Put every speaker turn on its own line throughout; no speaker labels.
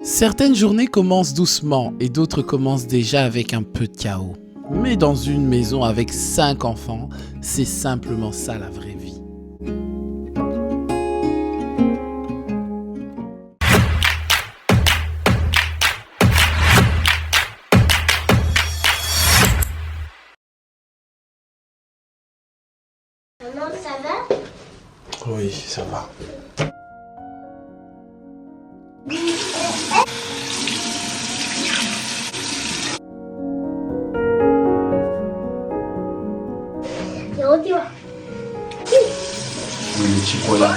Certaines journées commencent doucement et d'autres commencent déjà avec un peu de chaos. Mais dans une maison avec 5 enfants, c'est simplement ça la vraie vie.
Maman, ça va?
Oui, ça va. Oui, les petits poilats.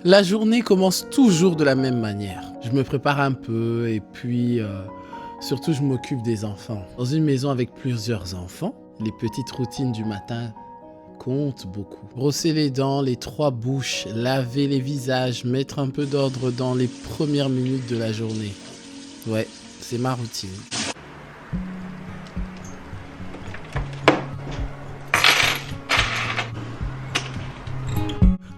La journée commence toujours de la même manière. Je me prépare un peu et puis surtout je m'occupe des enfants. Dans une maison avec plusieurs enfants, les petites routines du matin comptent beaucoup. Brosser les dents, les 3 bouches, laver les visages, mettre un peu d'ordre dans les premières minutes de la journée. Ouais, c'est ma routine.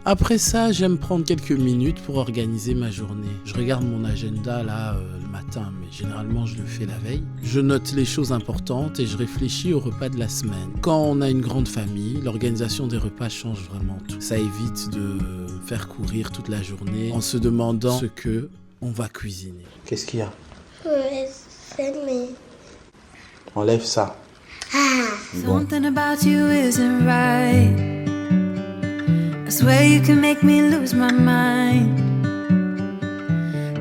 Après ça, j'aime prendre quelques minutes pour organiser ma journée. Je regarde mon agenda là le matin, mais généralement je le fais la veille. Je note les choses importantes et je réfléchis au repas de la semaine. Quand on a une grande famille, l'organisation des repas change vraiment tout. Ça évite de faire courir toute la journée en se demandant ce que on va cuisiner. Qu'est-ce qu'il y a?
Mais...
Enlève ça. Bon.
Something about you isn't right. I swear you can make me lose my mind.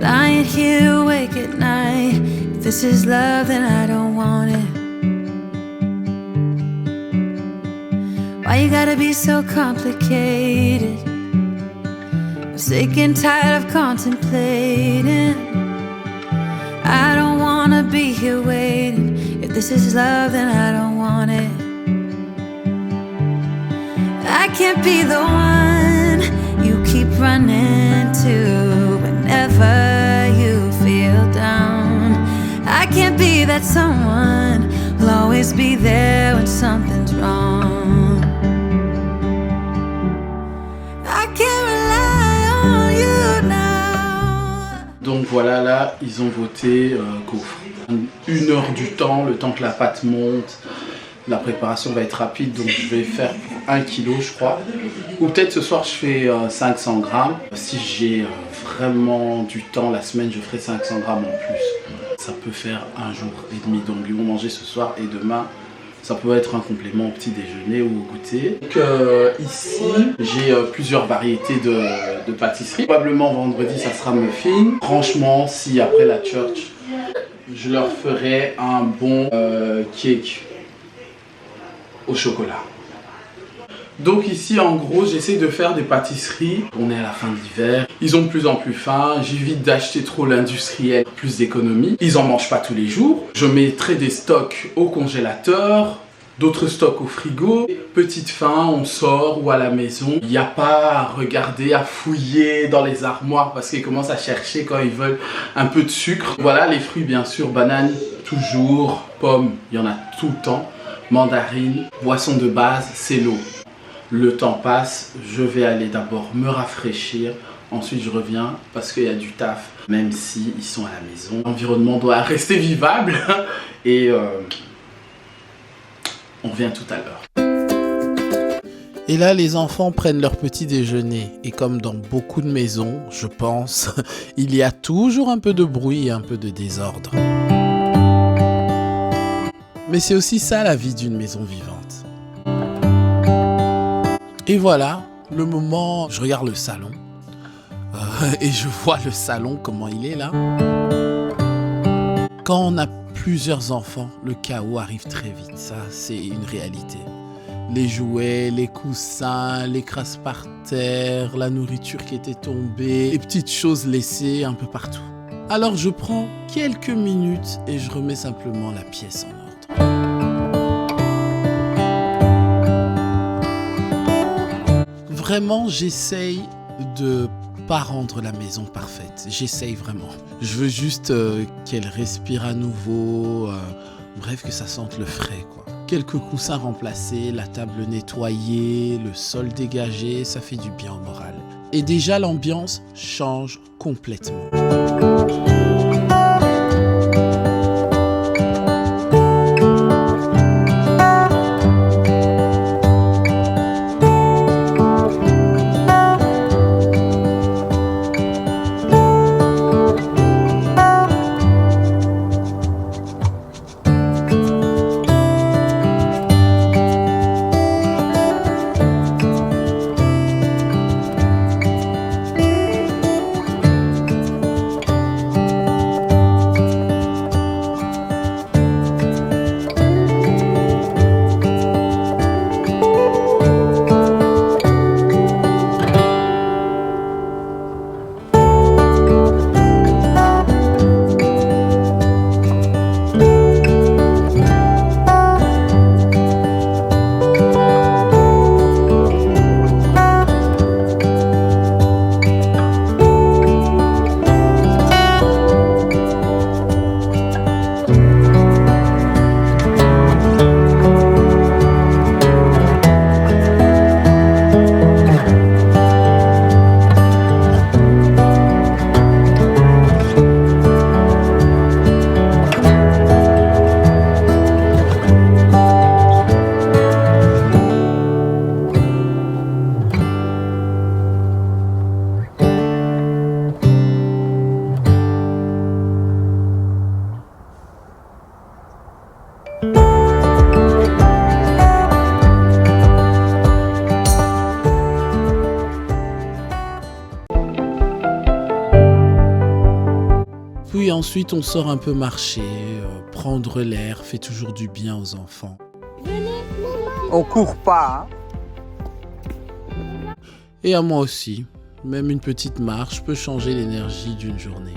Lying here awake at night. If this is love, then I don't want it. Why you gotta be so complicated? I'm sick and tired of contemplating. I don't wanna be here waiting. If this is love, then I don't want it. I can't be the one you keep running to whenever you feel down. I can't be that someone who'll always be there when something's wrong. I can't rely on you now.
Donc voilà, là, ils ont voté gaufre. 1 heure du temps, le temps que la pâte monte. La préparation va être rapide, donc je vais faire pour 1 kilo, je crois. Ou peut-être ce soir, je fais 500 grammes. Si j'ai vraiment du temps la semaine, je ferai 500 grammes en plus. Ça peut faire 1 jour et demi. Donc ils vont manger ce soir et demain, ça peut être un complément au petit déjeuner ou au goûter. Donc ici, j'ai plusieurs variétés de pâtisserie. Probablement vendredi, ça sera muffin. Franchement, si après la church, je leur ferai un bon cake au chocolat. Donc ici en gros j'essaie de faire des pâtisseries. On est à la fin de l'hiver, ils ont de plus en plus faim, j'évite d'acheter trop l'industriel, plus d'économie. Ils en mangent pas tous les jours. Je mettrai des stocks au congélateur, d'autres stocks au frigo. Petite faim, on sort ou à la maison. Il n'y a pas à regarder, à fouiller dans les armoires parce qu'ils commencent à chercher quand ils veulent un peu de sucre. Voilà les fruits bien sûr, bananes toujours, pommes, il y en a tout le temps. Mandarine, boisson de base, c'est l'eau. Le temps passe, je vais aller d'abord me rafraîchir, ensuite je reviens parce qu'il y a du taf, même si ils sont à la maison. L'environnement doit rester vivable et on revient tout à l'heure. Et là, les enfants prennent leur petit déjeuner et comme dans beaucoup de maisons, je pense, il y a toujours un peu de bruit et un peu de désordre. Mais c'est aussi ça la vie d'une maison vivante. Et voilà, le moment, je regarde le salon et je vois le salon, comment il est là. Quand on a plusieurs enfants, le chaos arrive très vite, ça c'est une réalité. Les jouets, les coussins, les crasses par terre, la nourriture qui était tombée, les petites choses laissées un peu partout. Alors je prends quelques minutes et je remets simplement la pièce en ordre. Vraiment, j'essaye de pas rendre la maison parfaite. J'essaye vraiment. Je veux juste qu'elle respire à nouveau. Bref, que ça sente le frais, quoi. Quelques coussins remplacés, la table nettoyée, le sol dégagé, ça fait du bien au moral. Et déjà, l'ambiance change complètement. Puis ensuite, on sort un peu marcher, prendre l'air, fait toujours du bien aux enfants.
On court pas, hein.
Et à moi aussi, même une petite marche peut changer l'énergie d'une journée.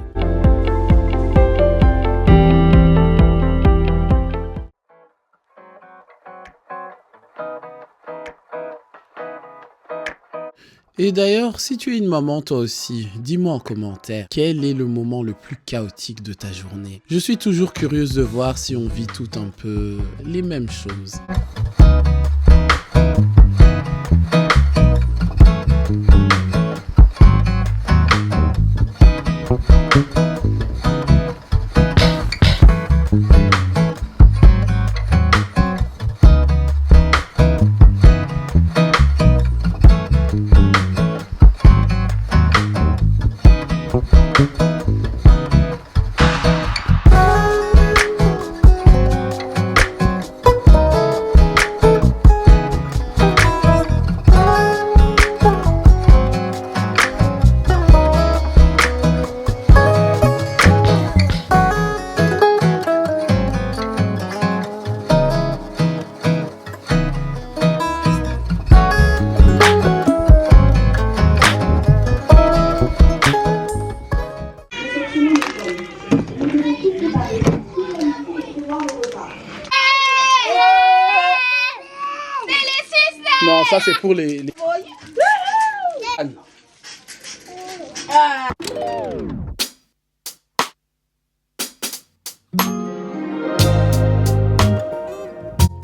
Et d'ailleurs, si tu es une maman toi aussi, dis-moi en commentaire, quel est le moment le plus chaotique de ta journée? Je suis toujours curieuse de voir si on vit tout un peu les mêmes choses. Non, ça c'est pour les...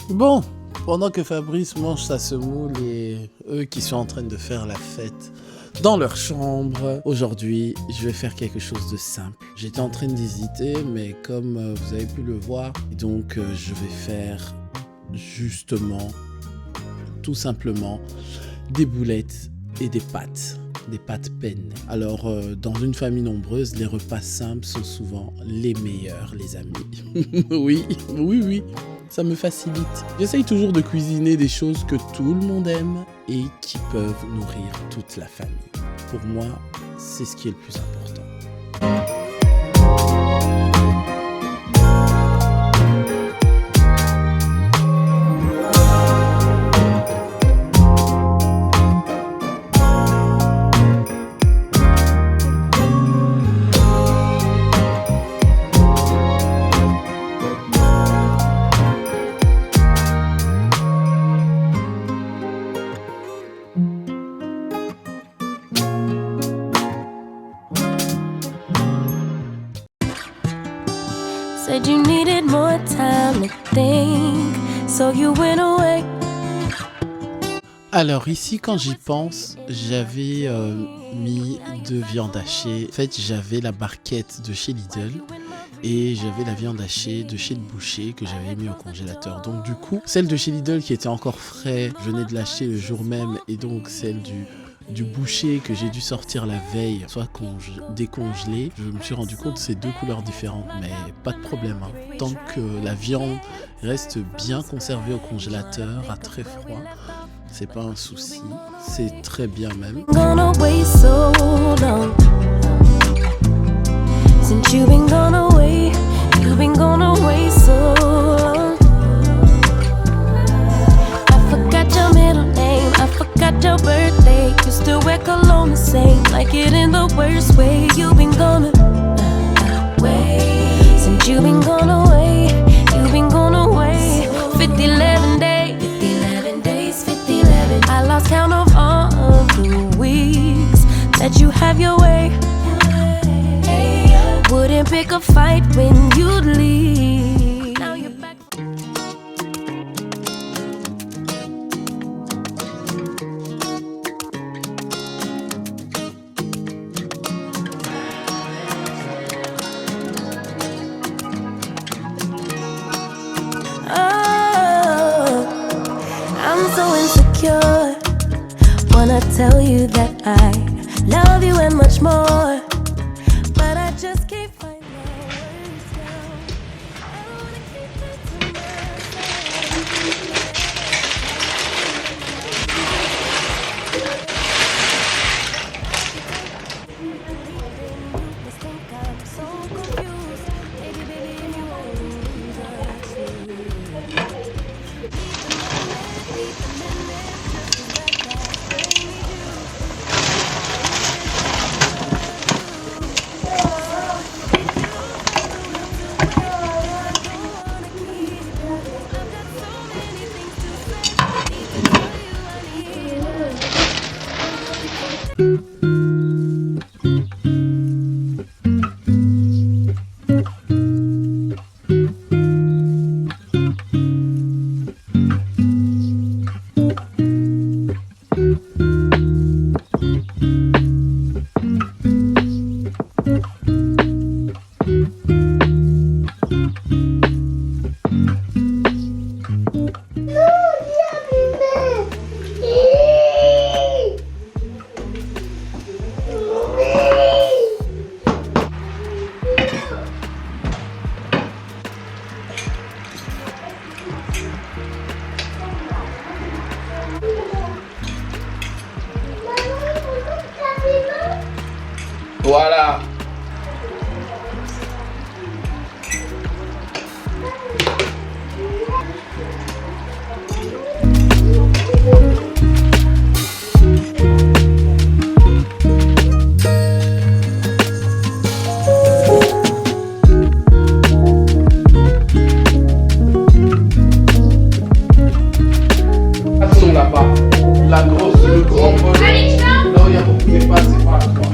Bon, pendant que Fabrice mange sa semoule et eux qui sont en train de faire la fête dans leur chambre, aujourd'hui, je vais faire quelque chose de simple. J'étais en train d'hésiter, mais comme vous avez pu le voir, donc je vais faire justement, tout simplement, des boulettes et des pâtes penne. Alors, dans une famille nombreuse, les repas simples sont souvent les meilleurs, les amis. Oui, ça me facilite. J'essaye toujours de cuisiner des choses que tout le monde aime et qui peuvent nourrir toute la famille. Pour moi, c'est ce qui est le plus important.
Said you needed more time to think, so you went away.
Alors ici, quand j'y pense, j'avais mis 2 viandes hachées. En fait, j'avais la barquette de chez Lidl et j'avais la viande hachée de chez le boucher que j'avais mis au congélateur. Donc du coup, celle de chez Lidl qui était encore frais, je venais de l'acheter le jour même, et donc celle du boucher que j'ai dû sortir la veille, soit décongelée, je me suis rendu compte que c'est 2 couleurs différentes, mais pas de problème, hein. Tant que la viande reste bien conservée au congélateur à très froid, c'est pas un souci, c'est très bien même.
Since you've been gone away, you've been gone away so long. I forgot your middle name, I forgot your birthday. You still wear cologne the same, like it in the worst way. You've been gone away. Since you've been gone away, you've been gone away. 50-11 days, 50-11 days, 50-11. I lost count of all of the weeks that you have your way. Wouldn't pick a fight when you'd leave. Now you're back. Oh, I'm so insecure. Wanna tell you that I love you and much more. But I just can't find my words now. I don't wanna keep it to myself. Just think I'm so confused. Baby, if you understood. Leave the minute, just let that bring me
Voilà. Passons là-bas. La grosse, le grand bol. Là où il y a beaucoup d'espace, c'est pas à toi.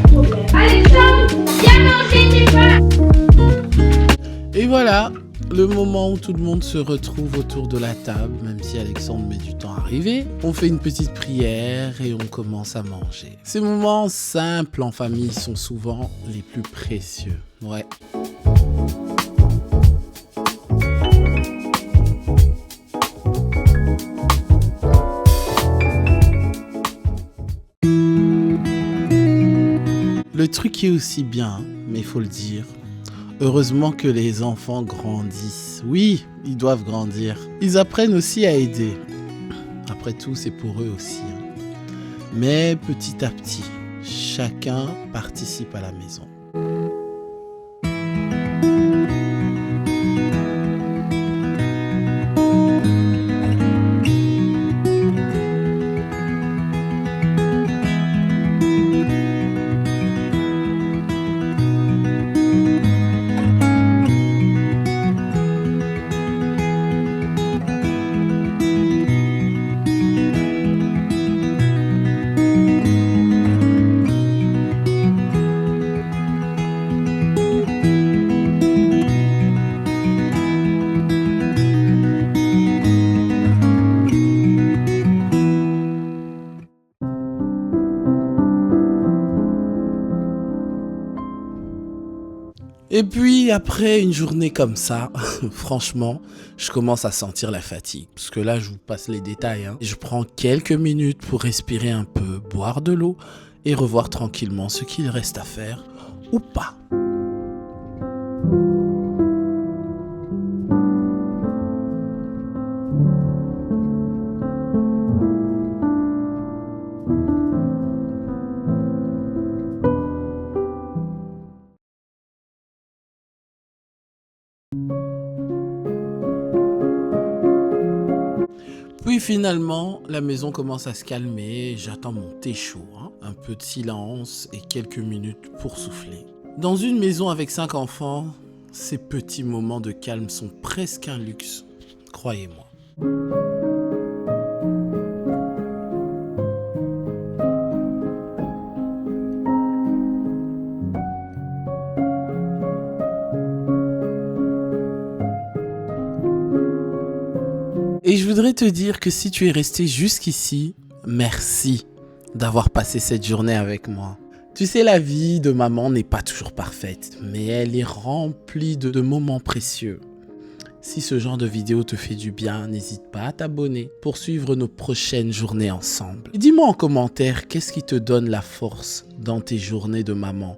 Alexandre, viens manger tes pains.
Et voilà, le moment où tout le monde se retrouve autour de la table, même si Alexandre met du temps à arriver. On fait une petite prière et on commence à manger. Ces moments simples en famille sont souvent les plus précieux. Ouais. Le truc est aussi bien, mais il faut le dire. Heureusement que les enfants grandissent. Oui, ils doivent grandir. Ils apprennent aussi à aider. Après tout, c'est pour eux aussi. Mais petit à petit, chacun participe à la maison. Et puis après une journée comme ça, franchement, je commence à sentir la fatigue. Parce que là, je vous passe les détails. Je prends quelques minutes pour respirer un peu, boire de l'eau et revoir tranquillement ce qu'il reste à faire ou pas. Puis finalement, la maison commence à se calmer, j'attends mon thé chaud, un peu de silence et quelques minutes pour souffler. Dans une maison avec 5 enfants, ces petits moments de calme sont presque un luxe, croyez-moi. Et je voudrais te dire que si tu es resté jusqu'ici, merci d'avoir passé cette journée avec moi. Tu sais, la vie de maman n'est pas toujours parfaite, mais elle est remplie de moments précieux. Si ce genre de vidéo te fait du bien, n'hésite pas à t'abonner pour suivre nos prochaines journées ensemble. Et dis-moi en commentaire, qu'est-ce qui te donne la force dans tes journées de maman?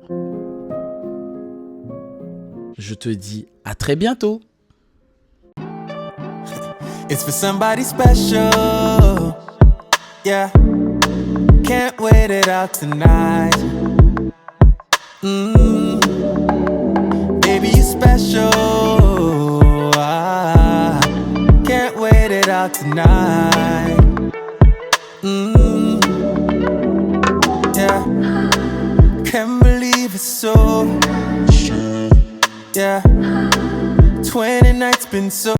Je te dis à très bientôt.
It's for somebody special, yeah. Can't wait it out tonight. Baby, you're special. Can't wait it out tonight. Yeah. Can't believe it's so. Yeah. 20 nights been so.